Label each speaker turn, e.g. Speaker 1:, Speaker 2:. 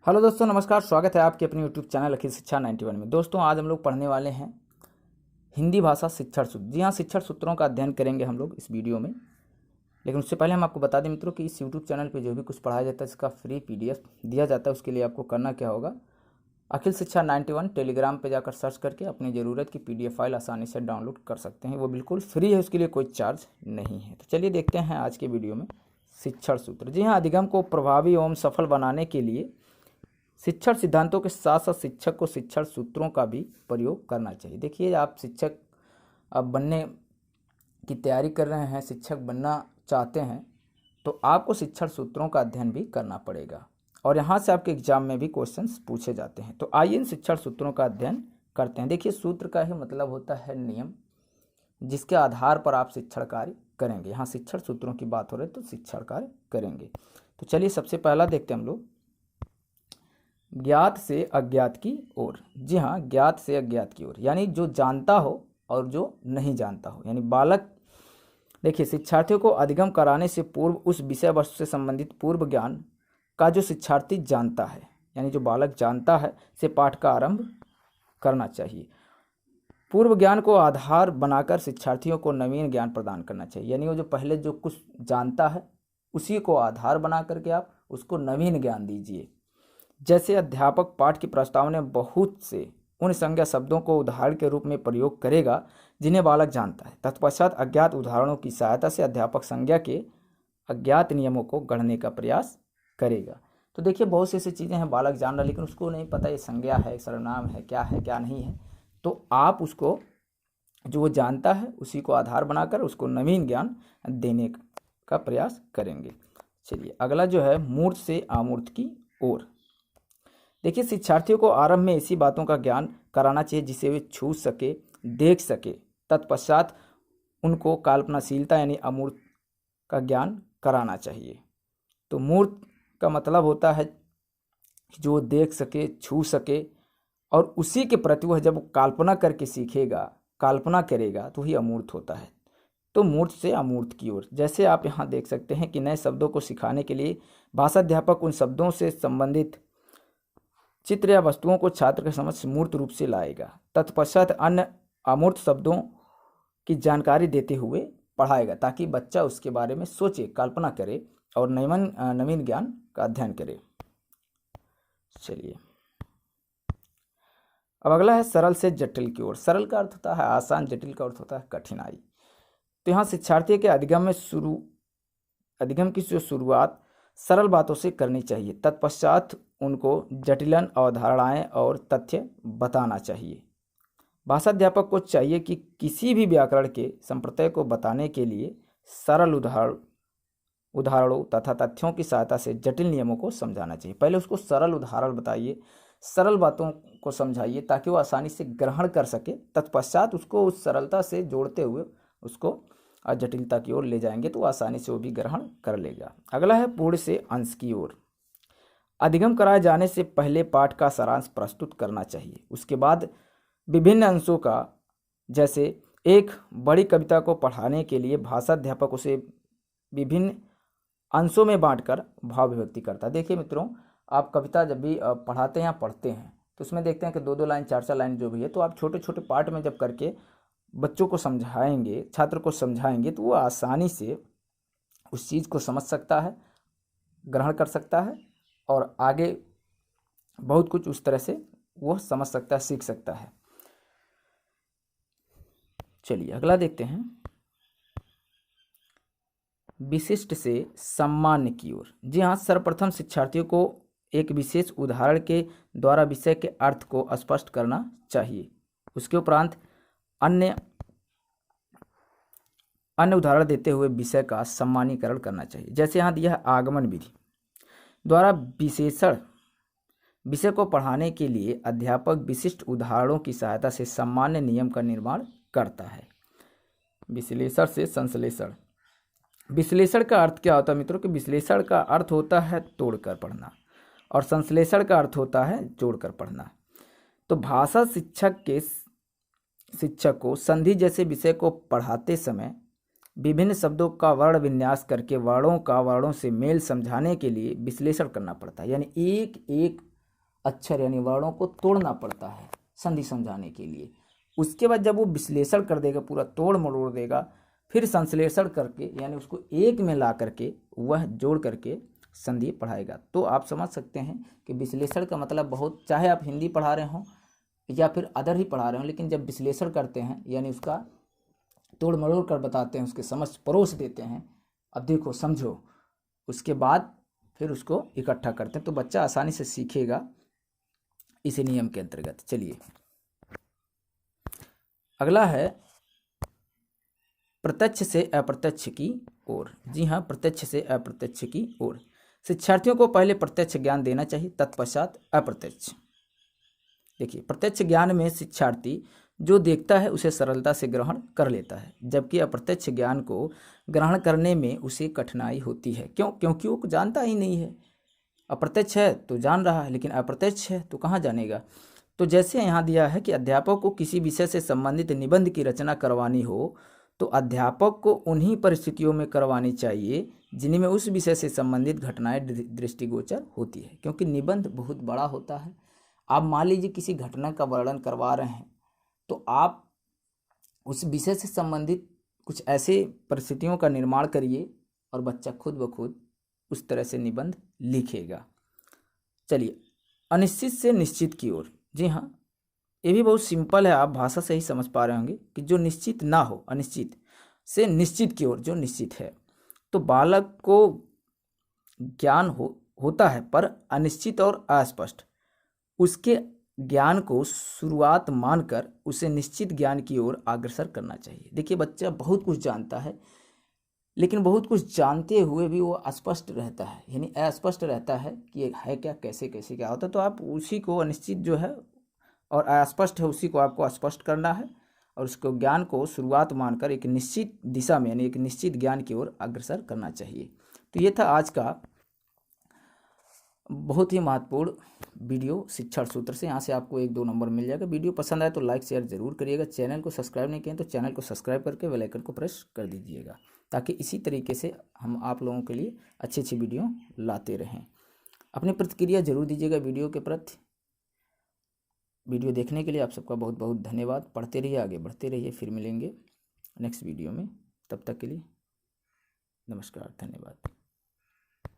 Speaker 1: Hello दोस्तों, नमस्कार। स्वागत है आपके अपने यूट्यूब चैनल अखिल शिक्षा 91 में। दोस्तों, आज हम लोग पढ़ने वाले हैं हिंदी भाषा शिक्षण सूत्र। जी हाँ, शिक्षण सूत्रों का अध्ययन करेंगे हम लोग इस वीडियो में। लेकिन उससे पहले हम आपको बता दें मित्रों कि इस यूट्यूब चैनल पे जो भी कुछ पढ़ाया जाता है इसका फ्री PDF दिया जाता है। उसके लिए आपको करना क्या होगा, अखिल शिक्षा 91 टेलीग्राम पर जाकर सर्च करके अपनी ज़रूरत की PDF फाइल आसानी से डाउनलोड कर सकते हैं। वो बिल्कुल फ्री है, उसके लिए कोई चार्ज नहीं है। तो चलिए देखते हैं आज के वीडियो में शिक्षण सूत्र। जी हाँ, अधिगम को प्रभावी एवं सफल बनाने के लिए शिक्षण सिद्धांतों के साथ साथ शिक्षक को शिक्षण सूत्रों का भी प्रयोग करना चाहिए। देखिए, आप शिक्षक अब बनने की तैयारी कर रहे हैं, शिक्षक बनना चाहते हैं, तो आपको शिक्षण सूत्रों का अध्ययन भी करना पड़ेगा। और यहाँ से आपके एग्जाम में भी क्वेश्चंस पूछे जाते हैं। तो आइए इन शिक्षण सूत्रों का अध्ययन करते हैं। देखिए, सूत्र का ही मतलब होता है नियम, जिसके आधार पर आप शिक्षण कार्य करेंगे। यहाँ शिक्षण सूत्रों की बात हो रही है तो शिक्षण कार्य करेंगे। तो चलिए सबसे पहला देखते हैं हम लोग, ज्ञात से अज्ञात की ओर। जी हाँ, ज्ञात से अज्ञात की ओर यानी जो जानता हो और जो नहीं जानता हो। यानी बालक, देखिए, शिक्षार्थियों को अधिगम कराने से पूर्व उस विषय वस्तु से संबंधित पूर्व ज्ञान का जो शिक्षार्थी जानता है, यानी जो बालक जानता है, से पाठ का आरंभ करना चाहिए। पूर्व ज्ञान को आधार बनाकर शिक्षार्थियों को नवीन ज्ञान प्रदान करना चाहिए। यानी वो जो पहले जो कुछ जानता है उसी को आधार बना करके आप उसको नवीन ज्ञान दीजिए। जैसे अध्यापक पाठ की प्रस्तावना में बहुत से उन संज्ञा शब्दों को उदाहरण के रूप में प्रयोग करेगा जिन्हें बालक जानता है। तत्पश्चात अज्ञात उदाहरणों की सहायता से अध्यापक संज्ञा के अज्ञात नियमों को गढ़ने का प्रयास करेगा। तो देखिए, बहुत सी ऐसी चीज़ें हैं बालक जान रहा लेकिन उसको नहीं पता ये संज्ञा है, सर्वनाम है, क्या नहीं है। तो आप उसको, जो वो जानता है उसी को आधार बनाकर उसको नवीन ज्ञान देने का प्रयास करेंगे। चलिए अगला जो है, मूर्त से अमूर्त की ओर। देखिए, शिक्षार्थियों को आरंभ में ऐसी बातों का ज्ञान कराना चाहिए जिसे वे छू सके, देख सके। तत्पश्चात उनको कल्पनाशीलता यानी अमूर्त का ज्ञान कराना चाहिए। तो मूर्त का मतलब होता है जो देख सके, छू सके, और उसी के प्रति वह जब कल्पना करके सीखेगा, कल्पना करेगा, तो ही अमूर्त होता है। तो मूर्त से अमूर्त की ओर। जैसे आप यहाँ देख सकते हैं कि नए शब्दों को सिखाने के लिए भाषाध्यापक उन शब्दों से संबंधित चित्र या वस्तुओं को छात्र के समक्ष मूर्त रूप से लाएगा। तत्पश्चात अन्य अमूर्त शब्दों की जानकारी देते हुए पढ़ाएगा ताकि बच्चा उसके बारे में सोचे, कल्पना करे और नवीन ज्ञान का अध्ययन करे। चलिए अब अगला है सरल से जटिल की ओर। सरल का अर्थ होता है आसान, जटिल का अर्थ होता है कठिनाई। तो यहाँ शिक्षार्थी के अधिगम की जो शुरुआत सरल बातों से करनी चाहिए। तत्पश्चात उनको जटिलन अवधारणाएं और तथ्य बताना चाहिए। भाषाध्यापक को चाहिए कि किसी भी व्याकरण के संप्रत्यय को बताने के लिए सरल उदाहरणों तथा तथ्यों की सहायता से जटिल नियमों को समझाना चाहिए। पहले उसको सरल उदाहरण बताइए, सरल बातों को समझाइए ताकि वो आसानी से ग्रहण कर सके। तत्पश्चात उसको उस सरलता से जोड़ते हुए उसको जटिलता की ओर ले जाएंगे तो आसानी से वो भी ग्रहण कर लेगा। अगला है पूर्ण से अंश की ओर। अधिगम कराए जाने से पहले पाठ का सारांश प्रस्तुत करना चाहिए। उसके बाद विभिन्न अंशों का, जैसे एक बड़ी कविता को पढ़ाने के लिए भाषाध्यापक उसे विभिन्न अंशों में बांटकर भाव अभिव्यक्ति करता है। देखिए मित्रों, आप कविता जब भी पढ़ाते हैं या पढ़ते हैं तो उसमें देखते हैं कि 2-2 लाइन, 4-4 लाइन जो भी है, तो आप छोटे छोटे पार्ट में जब करके बच्चों को समझाएंगे, छात्र को समझाएंगे, तो वो आसानी से उस चीज़ को समझ सकता है, ग्रहण कर सकता है और आगे बहुत कुछ उस तरह से वो समझ सकता है, सीख सकता है। चलिए अगला देखते हैं, विशिष्ट से सामान्य की ओर। जी हाँ, सर्वप्रथम शिक्षार्थियों को एक विशेष उदाहरण के द्वारा विषय के अर्थ को स्पष्ट करना चाहिए। उसके उपरांत अन्य उदाहरण देते हुए विषय का सामान्यीकरण करना चाहिए। जैसे यहाँ दिया है, आगमन विधि द्वारा विशेषण विषय को पढ़ाने के लिए अध्यापक विशिष्ट उदाहरणों की सहायता से सामान्य नियम का निर्माण करता है। विश्लेषण से संश्लेषण। विश्लेषण का अर्थ क्या होता है मित्रों? कि विश्लेषण का अर्थ होता है तोड़कर पढ़ना और संश्लेषण का अर्थ होता है जोड़कर पढ़ना। तो भाषा शिक्षक को संधि जैसे विषय को पढ़ाते समय विभिन्न शब्दों का वर्ण विन्यास करके वर्णों का वर्णों से मेल समझाने के लिए विश्लेषण करना पड़ता है। यानी एक एक अक्षर यानी वर्णों को तोड़ना पड़ता है संधि समझाने के लिए। उसके बाद जब वो विश्लेषण कर देगा, पूरा तोड़ मरोड़ देगा, फिर संश्लेषण करके यानी उसको एक में ला करके वह जोड़ करके संधि पढ़ाएगा। तो आप समझ सकते हैं कि विश्लेषण का मतलब बहुत, चाहे आप हिंदी पढ़ा रहे हों या फिर अदर ही पढ़ा रहे हों, लेकिन जब विश्लेषण करते हैं यानी उसका तोड़ मरोड़ कर बताते हैं, उसके समझ परोस देते हैं, अब देखो समझो, उसके बाद फिर उसको इकट्ठा करते हैं, तो बच्चा आसानी से सीखेगा इसी नियम के अंतर्गत। चलिए अगला है प्रत्यक्ष से अप्रत्यक्ष की ओर। जी हाँ, प्रत्यक्ष से अप्रत्यक्ष की ओर। शिक्षार्थियों को पहले प्रत्यक्ष ज्ञान देना चाहिए, तत्पश्चात अप्रत्यक्ष। देखिए, प्रत्यक्ष ज्ञान में शिक्षार्थी जो देखता है उसे सरलता से ग्रहण कर लेता है, जबकि अप्रत्यक्ष ज्ञान को ग्रहण करने में उसे कठिनाई होती है। क्यों? क्योंकि वो जानता ही नहीं है। अप्रत्यक्ष है तो जान रहा है, लेकिन अप्रत्यक्ष है तो कहाँ जानेगा। तो जैसे यहाँ दिया है कि अध्यापक को किसी विषय से संबंधित निबंध की रचना करवानी हो, तो अध्यापक को उन्हीं परिस्थितियों में करवानी चाहिए जिनमें उस विषय से संबंधित घटनाएं दृष्टिगोचर होती है, क्योंकि निबंध बहुत बड़ा होता है। आप मान लीजिए किसी घटना का वर्णन करवा रहे हैं, तो आप उस विषय से संबंधित कुछ ऐसे परिस्थितियों का निर्माण करिए और बच्चा खुद ब खुद उस तरह से निबंध लिखेगा। चलिए, अनिश्चित से निश्चित की ओर। जी हाँ, ये भी बहुत सिंपल है, आप भाषा से ही समझ पा रहे होंगे कि जो निश्चित ना हो, अनिश्चित से निश्चित की ओर जो निश्चित है। तो बालक को ज्ञान होता है पर अनिश्चित और अस्पष्ट, उसके ज्ञान को शुरुआत मानकर उसे निश्चित ज्ञान की ओर अग्रसर करना चाहिए। देखिए, बच्चा बहुत कुछ जानता है, लेकिन बहुत कुछ जानते हुए भी वो अस्पष्ट रहता है, यानी अस्पष्ट रहता है कि ये है क्या, कैसे कैसे क्या होता है। तो आप उसी को अनिश्चित जो है और अस्पष्ट है उसी को आपको स्पष्ट करना है, और उसको ज्ञान को शुरुआत मानकर एक निश्चित दिशा में यानी एक निश्चित ज्ञान की ओर अग्रसर करना चाहिए। तो ये था आज का बहुत ही महत्वपूर्ण वीडियो शिक्षण सूत्र से। यहाँ से आपको 1-2 नंबर मिल जाएगा। वीडियो पसंद आए तो लाइक शेयर जरूर करिएगा। चैनल को सब्सक्राइब नहीं किए तो चैनल को सब्सक्राइब करके बेल आइकन को प्रेस कर दीजिएगा, ताकि इसी तरीके से हम आप लोगों के लिए अच्छी अच्छी वीडियो लाते रहें। अपनी प्रतिक्रिया जरूर दीजिएगा वीडियो के प्रति। वीडियो देखने के लिए आप सबका बहुत बहुत धन्यवाद। पढ़ते रहिए, आगे बढ़ते रहिए। फिर मिलेंगे नेक्स्ट वीडियो में, तब तक के लिए नमस्कार, धन्यवाद।